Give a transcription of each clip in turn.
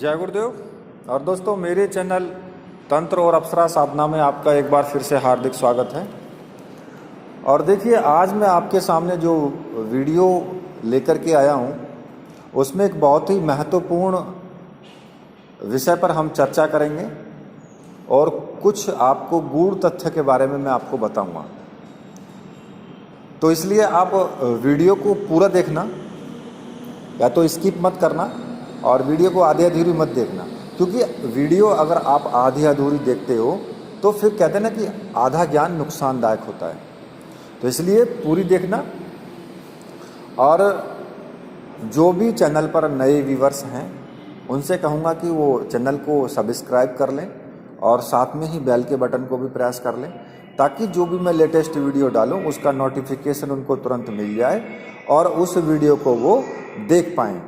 जय गुरुदेव। और दोस्तों, मेरे चैनल तंत्र और अप्सरा साधना में आपका एक बार फिर से हार्दिक स्वागत है। और देखिए, आज मैं आपके सामने जो वीडियो लेकर के आया हूँ उसमें एक बहुत ही महत्वपूर्ण विषय पर हम चर्चा करेंगे और कुछ आपको गूढ़ तथ्य के बारे में मैं आपको बताऊँगा। तो इसलिए आप वीडियो को पूरा देखना, या तो स्किप मत करना और वीडियो को आधी अधूरी मत देखना, क्योंकि वीडियो अगर आप आधी अधूरी देखते हो तो फिर कहते हैं ना कि आधा ज्ञान नुकसानदायक होता है। तो इसलिए पूरी देखना। और जो भी चैनल पर नए व्यूवर्स हैं उनसे कहूँगा कि वो चैनल को सब्सक्राइब कर लें और साथ में ही बेल के बटन को भी प्रेस कर लें, ताकि जो भी मैं लेटेस्ट वीडियो डालूं उसका नोटिफिकेशन उनको तुरंत मिल जाए और उस वीडियो को वो देख पाएँ।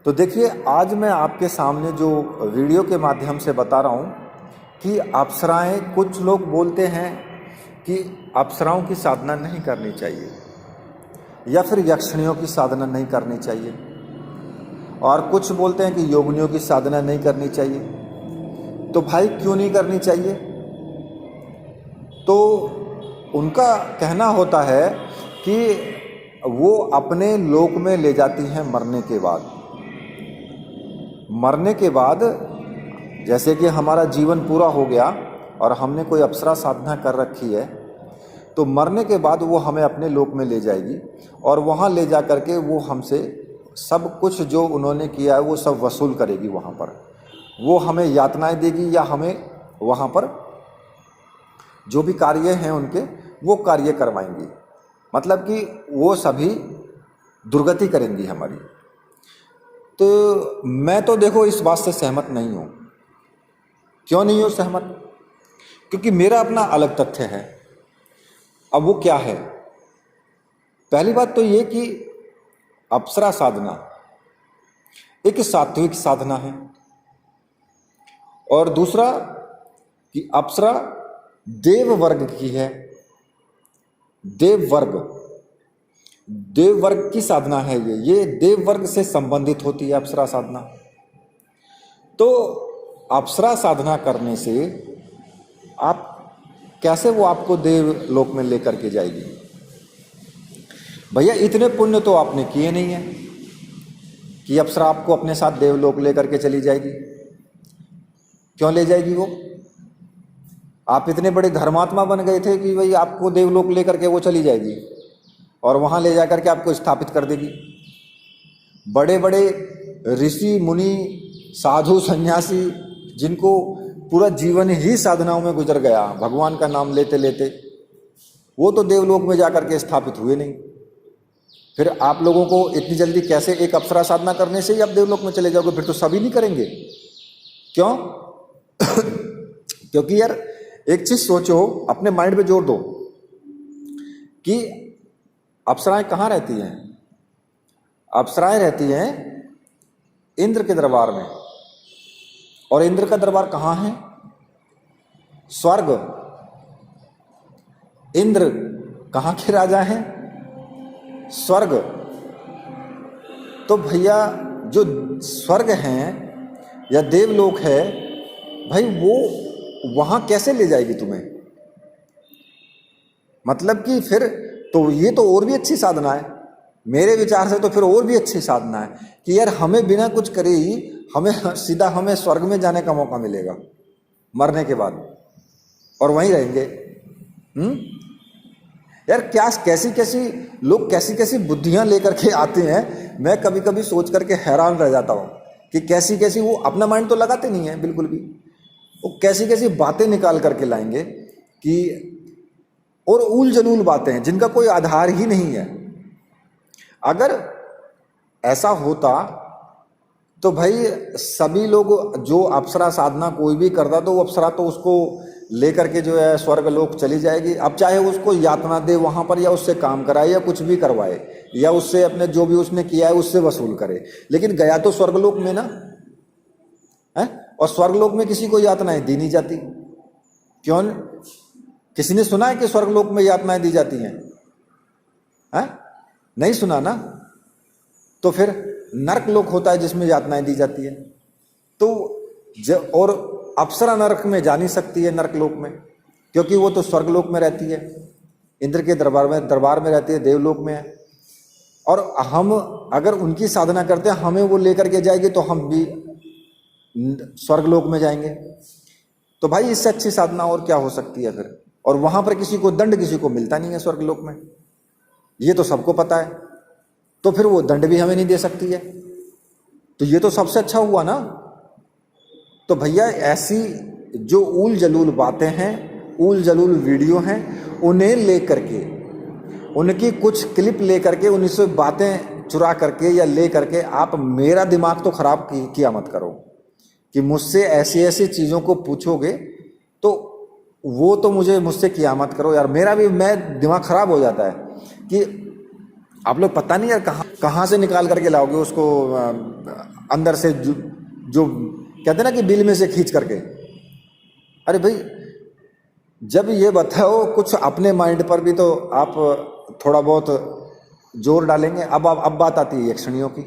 तो देखिए, आज मैं आपके सामने जो वीडियो के माध्यम से बता रहा हूँ कि अप्सराएं, कुछ लोग बोलते हैं कि अप्सराओं की साधना नहीं करनी चाहिए या फिर यक्षिणियों की साधना नहीं करनी चाहिए, और कुछ बोलते हैं कि योगिनियों की साधना नहीं करनी चाहिए। तो भाई क्यों नहीं करनी चाहिए? तो उनका कहना होता है कि वो अपने लोक में ले जाती हैं मरने के बाद। मरने के बाद जैसे कि हमारा जीवन पूरा हो गया और हमने कोई अप्सरा साधना कर रखी है, तो मरने के बाद वो हमें अपने लोक में ले जाएगी और वहाँ ले जा कर के वो हमसे सब कुछ जो उन्होंने किया है वो सब वसूल करेगी। वहाँ पर वो हमें यातनाएं देगी या हमें वहाँ पर जो भी कार्य हैं उनके वो कार्य करवाएंगी, मतलब कि वो सभी दुर्गति करेंगी हमारी। तो मैं तो देखो इस बात से सहमत नहीं हूँ। क्यों नहीं हूँ सहमत? क्योंकि मेरा अपना अलग तथ्य है। अब वो क्या है? पहली बात तो ये कि अप्सरा साधना एक सात्विक साधना है, और दूसरा कि अप्सरा देव वर्ग की है। देव वर्ग की साधना है ये देव वर्ग से संबंधित होती है अप्सरा साधना। तो अप्सरा साधना करने से आप कैसे वो आपको देव लोक में लेकर के जाएगी? भैया, इतने पुण्य तो आपने किए नहीं है कि अप्सरा आपको अपने साथ देवलोक लेकर के चली जाएगी। क्यों ले जाएगी वो? आप इतने बड़े धर्मात्मा बन गए थे कि भाई आपको देवलोक लेकर के वो चली जाएगी और वहाँ ले जाकर के आपको स्थापित कर देगी। बड़े बड़े ऋषि मुनि साधु सन्यासी जिनको पूरा जीवन ही साधनाओं में गुजर गया भगवान का नाम लेते लेते, वो तो देवलोक में जाकर के स्थापित हुए नहीं। फिर आप लोगों को इतनी जल्दी कैसे एक अप्सरा साधना करने से ही आप देवलोक में चले जाओगे? फिर तो सभी नहीं करेंगे। क्यों? क्योंकि यार एक चीज सोचो, अपने माइंड पे जोर दो कि अप्सराएं कहाँ रहती हैं? अप्सराएं रहती हैं इंद्र के दरबार में। और इंद्र का दरबार कहाँ है? स्वर्ग। इंद्र कहाँ के राजा हैं? स्वर्ग। तो भैया, जो स्वर्ग हैं या देवलोक है, भाई वो वहां कैसे ले जाएगी तुम्हें? मतलब कि फिर तो ये तो और भी अच्छी साधना है मेरे विचार से। तो फिर और भी अच्छी साधना है कि यार हमें बिना कुछ करे ही हमें सीधा हमें स्वर्ग में जाने का मौका मिलेगा मरने के बाद, और वहीं रहेंगे। यार क्या कैसी कैसी लोग कैसी कैसी बुद्धियां लेकर के आते हैं। मैं कभी कभी सोच करके हैरान रह जाता हूं कि कैसी कैसी, वो अपना माइंड तो लगाते नहीं है बिल्कुल भी, वो कैसी कैसी बातें निकाल करके लाएंगे कि, और ऊल जलूल बातें हैं जिनका कोई आधार ही नहीं है। अगर ऐसा होता तो भाई सभी लोग जो अप्सरा साधना कोई भी करता तो वो अप्सरा तो उसको लेकर के जो है स्वर्ग लोक चली जाएगी। अब चाहे उसको यातना दे वहां पर, या उससे काम कराए, या कुछ भी करवाए, या उससे अपने जो भी उसने किया है उससे वसूल करे, लेकिन गया तो स्वर्गलोक में ना है। और स्वर्गलोक में किसी को यातनाएं दी नहीं जाती। क्यों? किसी ने सुना है कि स्वर्गलोक में यातनाएं दी जाती हैं? नहीं सुना ना। तो फिर नरक लोक होता है जिसमें यातनाएं दी जाती है। तो और अप्सरा नरक में जा नहीं सकती है, नरक लोक में, क्योंकि वो तो स्वर्ग लोक में रहती है, इंद्र के दरबार में रहती है, देवलोक में है। और हम अगर उनकी साधना करते हैं, हमें वो लेकर के जाएगी तो हम भी स्वर्ग लोक में जाएंगे। तो भाई इससे अच्छी साधना और क्या हो सकती है फिर। और वहां पर किसी को दंड किसी को मिलता नहीं है स्वर्ग लोक में, ये तो सबको पता है। तो फिर वो दंड भी हमें नहीं दे सकती है, तो ये तो सबसे अच्छा हुआ ना। तो भैया ऐसी जो ऊल जलूल बातें हैं, ऊल जलूल वीडियो हैं, उन्हें लेकर के, उनकी कुछ क्लिप लेकर के, उन्हीं से बातें चुरा करके या ले करके आप मेरा दिमाग तो खराब किया मत करो कि मुझसे ऐसी ऐसी चीज़ों को पूछोगे, तो वो तो मुझसे किया मत करो यार। मेरा भी मैं दिमाग खराब हो जाता है कि आप लोग पता नहीं यार कहाँ से निकाल करके लाओगे उसको, अंदर से जो कहते हैं ना कि बिल में से खींच करके। अरे भाई जब ये बताओ कुछ अपने माइंड पर भी तो आप थोड़ा बहुत जोर डालेंगे। अब बात आती है यक्षिणियों की।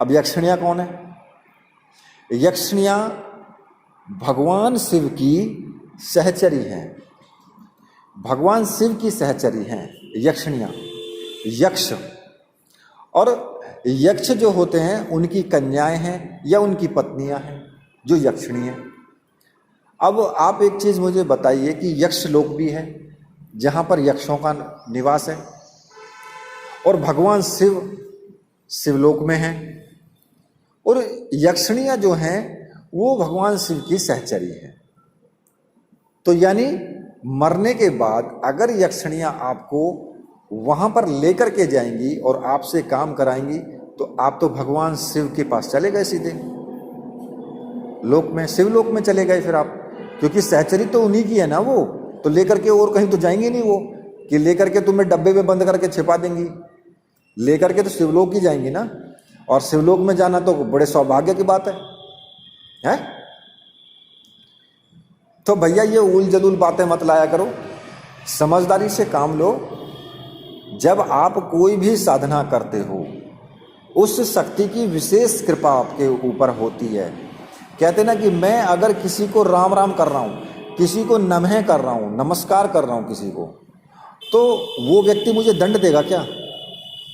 अब यक्षिणियाँ कौन है? यक्षिणियाँ भगवान शिव की सहचरी हैं, भगवान शिव की सहचरी हैं यक्षिणियाँ। यक्ष और यक्ष जो होते हैं उनकी कन्याएं हैं या उनकी पत्नियां हैं जो यक्षिणी हैं। अब आप एक चीज़ मुझे बताइए कि यक्ष लोक भी है जहाँ पर यक्षों का निवास है, और भगवान शिव शिवलोक में हैं, और यक्षिणियाँ जो हैं वो भगवान शिव की सहचरी हैं। तो यानी मरने के बाद अगर यक्षिणियाँ आपको वहाँ पर लेकर के जाएंगी और आपसे काम कराएंगी, तो आप तो भगवान शिव के पास चले गए, सीधे लोक में, शिवलोक में चले गए फिर आप, क्योंकि सहचरी तो उन्हीं की है ना वो। तो लेकर के और कहीं तो जाएंगे नहीं वो कि लेकर के तुम्हें डब्बे में बंद करके छिपा देंगी। लेकर के तो शिवलोक ही जाएंगी ना, और शिवलोक में जाना तो बड़े सौभाग्य की बात है? तो भैया ये उल जलूल बातें मत लाया करो, समझदारी से काम लो। जब आप कोई भी साधना करते हो, उस शक्ति की विशेष कृपा आपके ऊपर होती है। कहते ना कि मैं अगर किसी को राम राम कर रहा हूँ, किसी को नमः कर रहा हूँ, नमस्कार कर रहा हूँ किसी को, तो वो व्यक्ति मुझे दंड देगा क्या?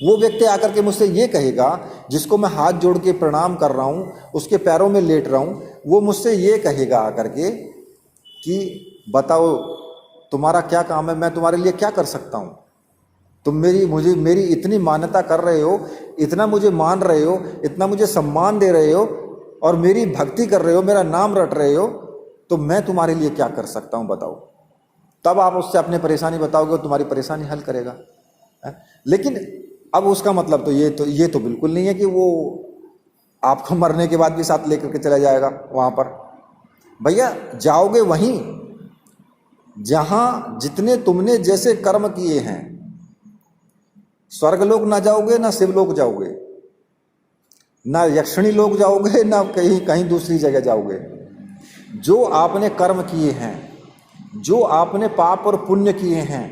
वो व्यक्ति आकर के मुझसे ये कहेगा, जिसको मैं हाथ जोड़ के प्रणाम कर रहा हूँ, उसके पैरों में लेट रहा हूँ, वो मुझसे ये कहेगा आकर के कि बताओ तुम्हारा क्या काम है, मैं तुम्हारे लिए क्या कर सकता हूँ? तुम मेरी इतनी मान्यता कर रहे हो, इतना मुझे मान रहे हो, इतना मुझे सम्मान दे रहे हो, और मेरी भक्ति कर रहे हो, मेरा नाम रट रहे हो, तो मैं तुम्हारे लिए क्या कर सकता हूँ बताओ? तब आप उससे अपनी परेशानी बताओगे, तुम्हारी परेशानी हल करेगा है? लेकिन अब उसका मतलब तो ये तो बिल्कुल नहीं है कि वो आपको मरने के बाद भी साथ लेकर के चला जाएगा वहाँ पर। भैया जाओगे वहीं जहाँ जितने तुमने जैसे कर्म किए हैं। स्वर्गलोक ना जाओगे, ना शिवलोक जाओगे, ना यक्षिणी लोक जाओगे, ना कहीं दूसरी जगह जाओगे। जो आपने कर्म किए हैं, जो आपने पाप और पुण्य किए हैं,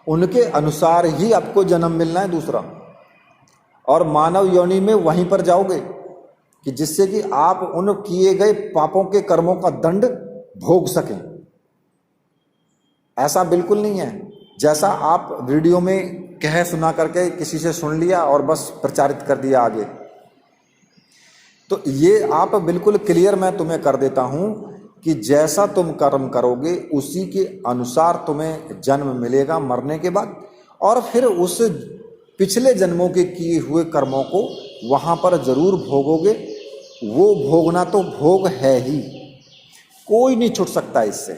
उनके अनुसार ही आपको जन्म मिलना है दूसरा, और मानव योनि में वहीं पर जाओगे कि जिससे कि आप उन किए गए पापों के कर्मों का दंड भोग सकें। ऐसा बिल्कुल नहीं है जैसा आप वीडियो में कह सुना करके किसी से सुन लिया और बस प्रचारित कर दिया आगे। तो ये आप बिल्कुल क्लियर मैं तुम्हें कर देता हूं कि जैसा तुम कर्म करोगे उसी के अनुसार तुम्हें जन्म मिलेगा मरने के बाद, और फिर उस पिछले जन्मों के किए हुए कर्मों को वहाँ पर जरूर भोगोगे। वो भोगना तो भोग है ही, कोई नहीं छूट सकता इससे।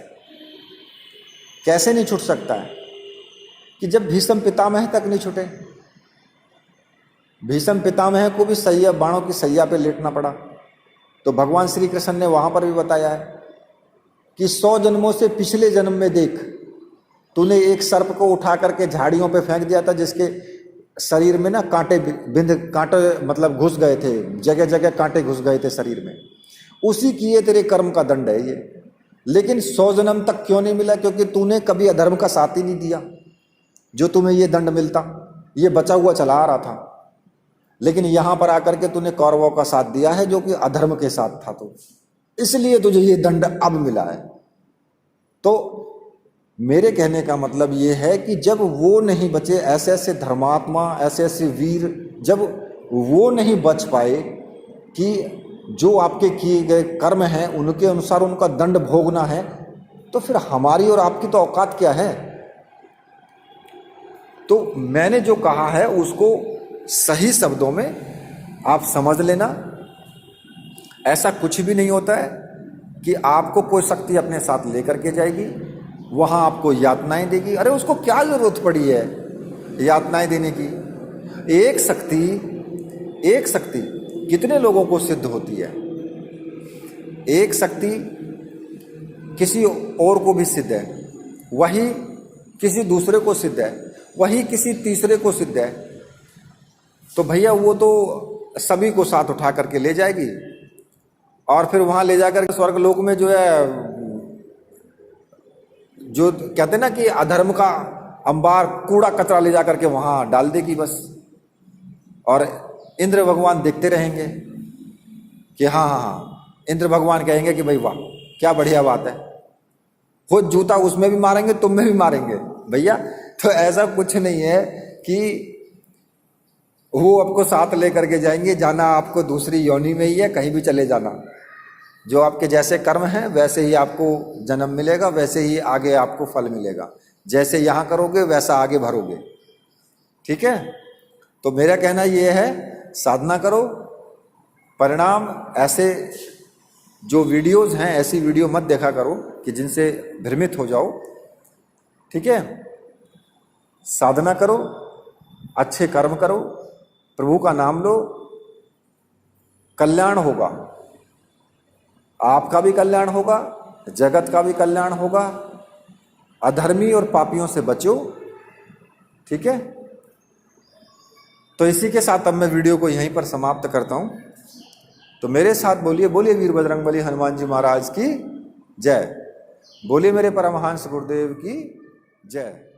कैसे नहीं छूट सकता है कि जब भीष्म पितामह तक नहीं छूटे, भीष्म पितामह को भी सैया बाणों की सैया पे लेटना पड़ा। तो भगवान श्री कृष्ण ने वहाँ पर भी बताया है कि 100 जन्मों से पिछले जन्म में देख, तूने एक सर्प को उठा करके झाड़ियों पे फेंक दिया था, जिसके शरीर में ना कांटे मतलब घुस गए थे, जगह जगह कांटे घुस गए थे शरीर में। उसी किए तेरे कर्म का दंड है ये। लेकिन 100 जन्म तक क्यों नहीं मिला? क्योंकि तूने कभी अधर्म का साथ ही नहीं दिया, जो तुम्हें ये दंड मिलता। ये बचा हुआ चला आ रहा था। लेकिन यहां पर आकर के तूने कौरवों का साथ दिया है जो कि अधर्म के साथ था, तो इसलिए तुझे ये दंड अब मिला है। तो मेरे कहने का मतलब ये है कि जब वो नहीं बचे, ऐसे ऐसे धर्मात्मा, ऐसे ऐसे वीर, जब वो नहीं बच पाए कि जो आपके किए गए कर्म हैं उनके अनुसार उनका दंड भोगना है, तो फिर हमारी और आपकी तो औकात क्या है। तो मैंने जो कहा है उसको सही शब्दों में आप समझ लेना। ऐसा कुछ भी नहीं होता है कि आपको कोई शक्ति अपने साथ लेकर के जाएगी, वहां आपको यातनाएं देगी। अरे उसको क्या जरूरत पड़ी है यातनाएं देने की। एक शक्ति कितने लोगों को सिद्ध होती है। एक शक्ति किसी और को भी सिद्ध है, वही किसी दूसरे को सिद्ध है, वही किसी तीसरे को सिद्ध है। तो भैया वो तो सभी को साथ उठा करके ले जाएगी और फिर वहां ले जाकर स्वर्ग लोक में जो है, जो कहते हैं ना कि अधर्म का अंबार कूड़ा कचरा ले जाकर के वहां डाल देगी बस। और इंद्र भगवान देखते रहेंगे कि हाँ हाँ हाँ, इंद्र भगवान कहेंगे कि भाई वाह क्या बढ़िया बात है, वो जूता उसमें भी मारेंगे तुम में भी मारेंगे भैया। तो ऐसा कुछ नहीं है कि वो आपको साथ लेकर के जाएंगे, जाना आपको दूसरी योनि में ही है, कहीं भी चले जाना। जो आपके जैसे कर्म हैं वैसे ही आपको जन्म मिलेगा, वैसे ही आगे आपको फल मिलेगा। जैसे यहाँ करोगे वैसा आगे भरोगे, ठीक है। तो मेरा कहना ये है, साधना करो, परिणाम ऐसे जो वीडियोस हैं ऐसी वीडियो मत देखा करो कि जिनसे भ्रमित हो जाओ, ठीक है। साधना करो, अच्छे कर्म करो, प्रभु का नाम लो, कल्याण होगा, आपका भी कल्याण होगा, जगत का भी कल्याण होगा। अधर्मी और पापियों से बचो, ठीक है। तो इसी के साथ अब मैं वीडियो को यहीं पर समाप्त करता हूं। तो मेरे साथ बोलिए, बोलिए वीर बजरंगबली हनुमान जी महाराज की जय, बोलिए मेरे परमहंस गुरुदेव की जय।